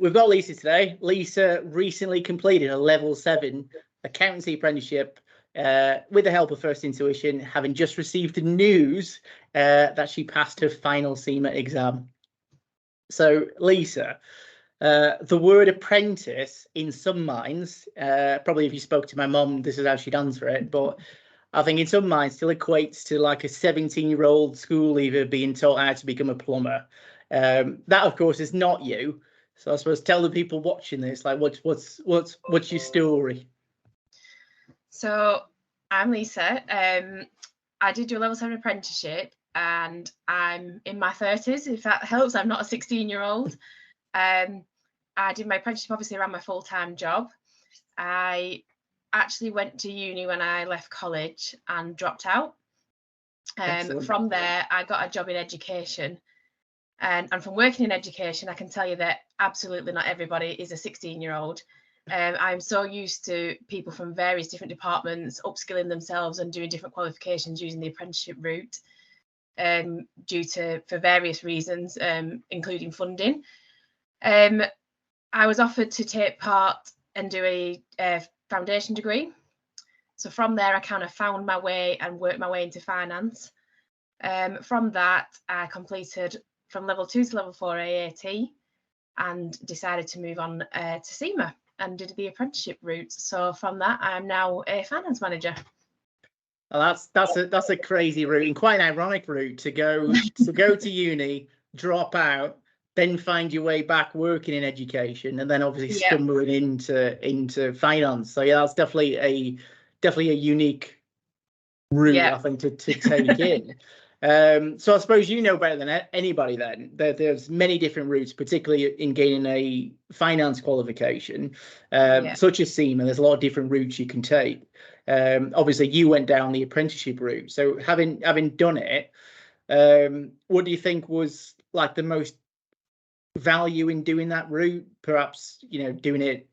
we've got Lisa today. Lisa recently completed a level 7 accountancy apprenticeship with the help of First Intuition, having just received the news that she passed her final CIMA exam. So, Lisa, the word apprentice in some minds, probably if you spoke to my mum, this is how she'd answer it, but I think in some minds still equates to like a 17-year-old school leaver being taught how to become a plumber. That, of course, is not you. So I suppose tell the people watching this, like, what's your story? So I'm Lisa. I did do a level 7 apprenticeship, and I'm in my 30s. If that helps, I'm not a 16-year-old. I did my apprenticeship obviously around my full-time job. I actually went to uni when I left college and dropped out. From there, I got a job in education. And from working in education, I can tell you that absolutely not everybody is a 16-year-old. I'm so used to people from various different departments upskilling themselves and doing different qualifications using the apprenticeship route for various reasons, including funding. I was offered to take part and do a foundation degree. So from there, I kind of found my way and worked my way into finance. From that, I completed from level 2 to level 4 AAT and decided to move on to CIMA and did the apprenticeship route. So from that, I'm now a finance manager. Well, that's a crazy route and quite an ironic route to go to uni, drop out, then find your way back working in education, and then obviously stumbling into finance. So yeah, that's definitely a unique route, I think, to take in. So I suppose you know better than anybody then that there's many different routes, particularly in gaining a finance qualification, such as CIMA. There's a lot of different routes you can take. Obviously, you went down the apprenticeship route. So having done it, what do you think was like the most value in doing that route? Perhaps, doing it,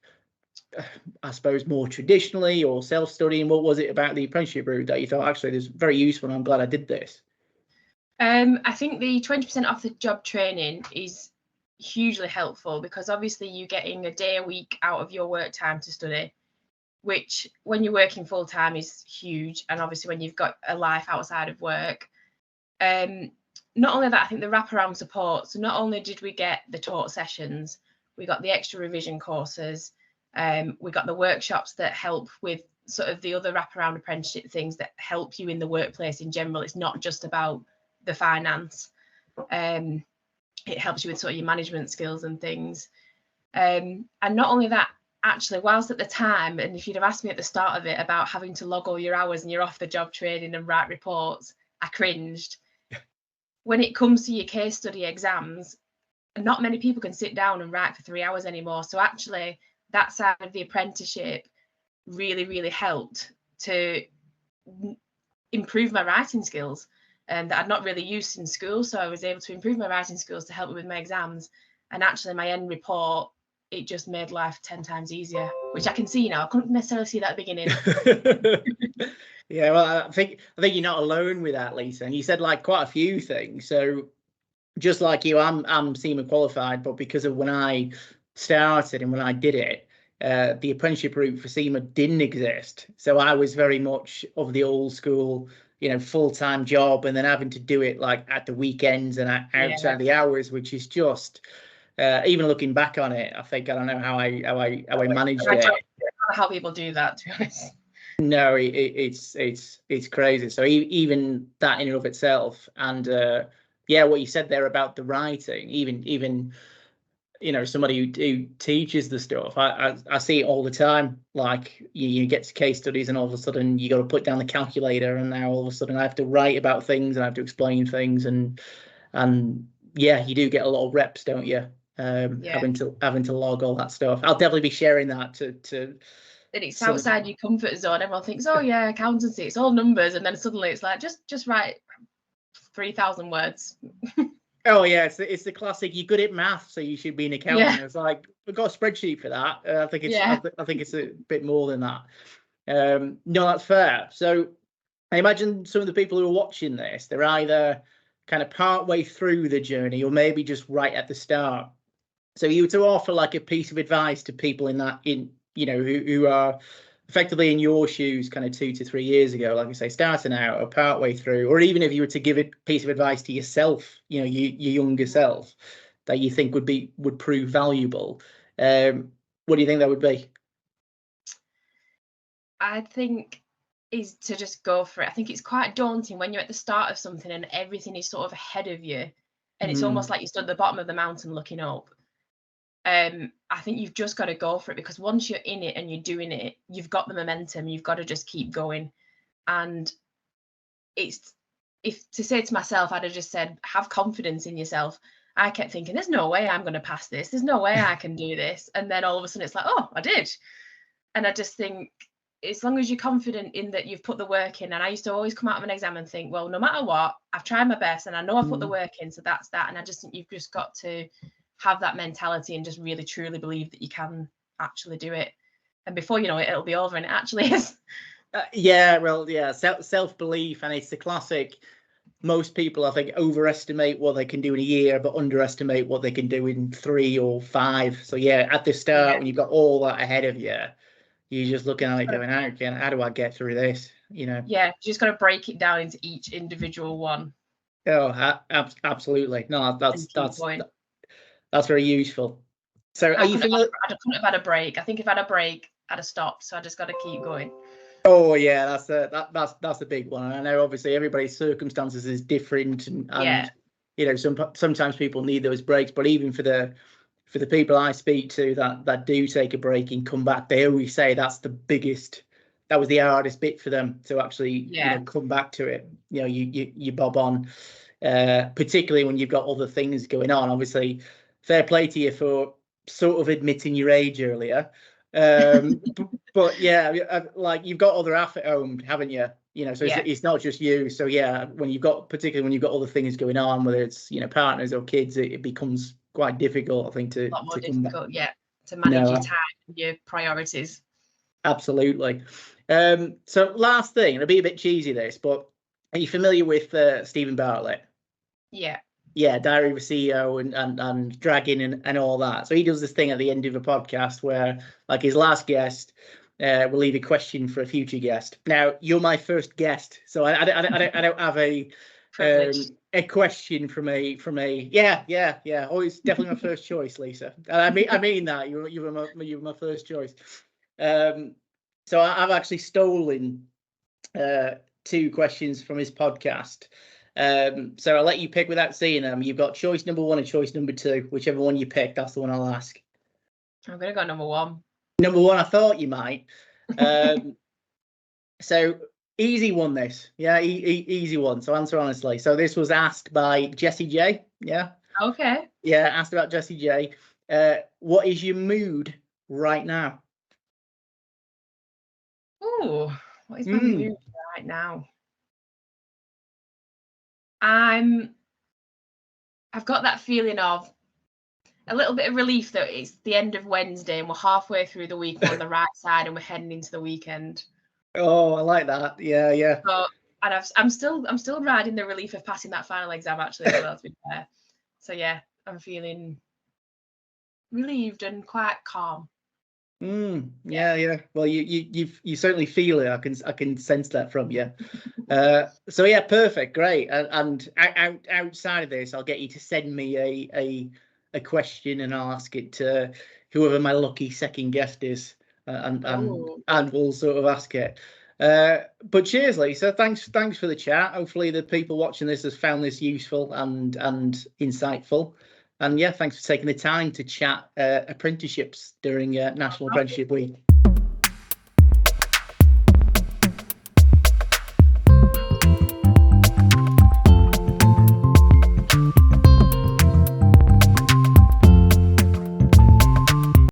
I suppose, more traditionally or self-studying. What was it about the apprenticeship route that you thought, actually, this is very useful and I'm glad I did this? I think the 20% off the job training is hugely helpful because obviously you're getting a day a week out of your work time to study, which when you're working full time is huge. And obviously when you've got a life outside of work. Not only that, I think the wraparound support. So not only did we get the taught sessions, we got the extra revision courses, we got the workshops that help with sort of the other wraparound apprenticeship things that help you in the workplace in general. It's not just about the finance. It helps you with sort of your management skills and things. And not only that, actually, whilst at the time, and if you'd have asked me at the start of it about having to log all your hours and you're off the job training and write reports, I cringed. When it comes to your case study exams, not many people can sit down and write for 3 hours anymore. So actually, that side of the apprenticeship really, really helped to improve my writing skills. That I'd not really used in school. So I was able to improve my writing skills to help me with my exams. And actually my end report, it just made life 10 times easier, which I can see now. I couldn't necessarily see that at the beginning. Yeah, well, I think you're not alone with that, Lisa. And you said like quite a few things. So just like you, I'm CIMA qualified, but because of when I started and when I did it, the apprenticeship route for CIMA didn't exist. So I was very much of the old school, full-time job, and then having to do it like at the weekends and outside the hours, which is just, even looking back on it, I think I don't know how I managed it. I don't know how people do that, to be honest. No, it's crazy. So even that in and of itself, and what you said there about the writing, even somebody who teaches the stuff, I see it all the time. Like you get to case studies and all of a sudden you got to put down the calculator, and now all of a sudden I have to write about things and I have to explain things, and you do get a lot of reps, don't you? Having to log all that stuff. I'll definitely be sharing that to and it's outside your comfort zone. Everyone thinks, oh yeah, accountancy, it's all numbers, and then suddenly it's like just write 3,000 words. Oh yeah, it's the classic. You're good at math, so you should be an accountant. It's like we've got a spreadsheet for that. I think it's a bit more than that. No, that's fair. So I imagine some of the people who are watching this, they're either kind of part way through the journey or maybe just right at the start. So you were to offer like a piece of advice to people who are effectively in your shoes kind of 2 to 3 years ago, like I say, starting out or partway through, or even if you were to give a piece of advice to yourself, your younger self, that you think would prove valuable, what do you think that would be? I think is to just go for it. I think it's quite daunting when you're at the start of something and everything is sort of ahead of you, and it's almost like you stood at the bottom of the mountain looking up. I think you've just got to go for it, because once you're in it and you're doing it, you've got the momentum. You've got to just keep going. And if to say to myself, I'd have just said, have confidence in yourself. I kept thinking, there's no way I'm going to pass this. There's no way I can do this. And then all of a sudden it's like, oh, I did. And I just think, as long as you're confident in that you've put the work in, and I used to always come out of an exam and think, well, no matter what, I've tried my best and I know I've put the work in, so that's that. And I just think you've just got to have that mentality and just really truly believe that you can actually do it. And before you know it, it'll be over, and it actually is. Self-belief, and it's the classic. Most people, I think, overestimate what they can do in a year, but underestimate what they can do in 3 or 5. So yeah, at the start, when you've got all that ahead of you, you're just looking at it going, how do I get through this? Yeah, you just got to break it down into each individual one. Oh, absolutely. No, that's very useful. So are you familiar? I couldn't have had a break. I think if I had a break, I'd have stopped. So I just got to keep going. Oh yeah, that's a big one. I know obviously everybody's circumstances is different, and sometimes people need those breaks. But even for the people I speak to that do take a break and come back, they always say that was the hardest bit for them to actually come back to it. You bob on, particularly when you've got other things going on. Obviously, fair play to you for sort of admitting your age earlier. But yeah, like you've got other half at home, haven't you? So it's not just you. So yeah, particularly when you've got other things going on, whether it's partners or kids, it becomes quite difficult, I think, to difficult, to manage your time and your priorities. Absolutely. So last thing, it'll be a bit cheesy this, but are you familiar with Stephen Bartlett? Yeah, Diary of a CEO and Dragging and all that. So he does this thing at the end of a podcast where, like, his last guest will leave a question for a future guest. Now, you're my first guest, so I don't have a question from a Oh, it's definitely my first choice, Lisa. And I mean that you were my first choice. So I've actually stolen 2 questions from his podcast. So I'll let you pick without seeing them. You've got choice number 1 and choice number 2. Whichever one you pick, that's the one I'll ask. I'm gonna go number 1. Number 1, I thought you might. So easy one, this. Yeah, easy one. So answer honestly. So this was asked by Jessie J. Yeah. Okay. Yeah, asked about Jessie J. What is your mood right now? Oh, what is my mood right now? I've got that feeling of a little bit of relief that it's the end of Wednesday and we're halfway through the week, we're on the right side and we're heading into the weekend. Oh, I like that. Yeah. So, and I'm still riding the relief of passing that final exam actually as well, to be fair. So yeah, I'm feeling relieved and quite calm. Yeah. Well, you certainly feel it. I can sense that from you. So yeah, perfect, great. And outside of this, I'll get you to send me a question, and I'll ask it to whoever my lucky second guest is, and we'll sort of ask it. But cheers, Lisa. Thanks for the chat. Hopefully, the people watching this has found this useful and insightful. And yeah, thanks for taking the time to chat apprenticeships during National Apprenticeship Week.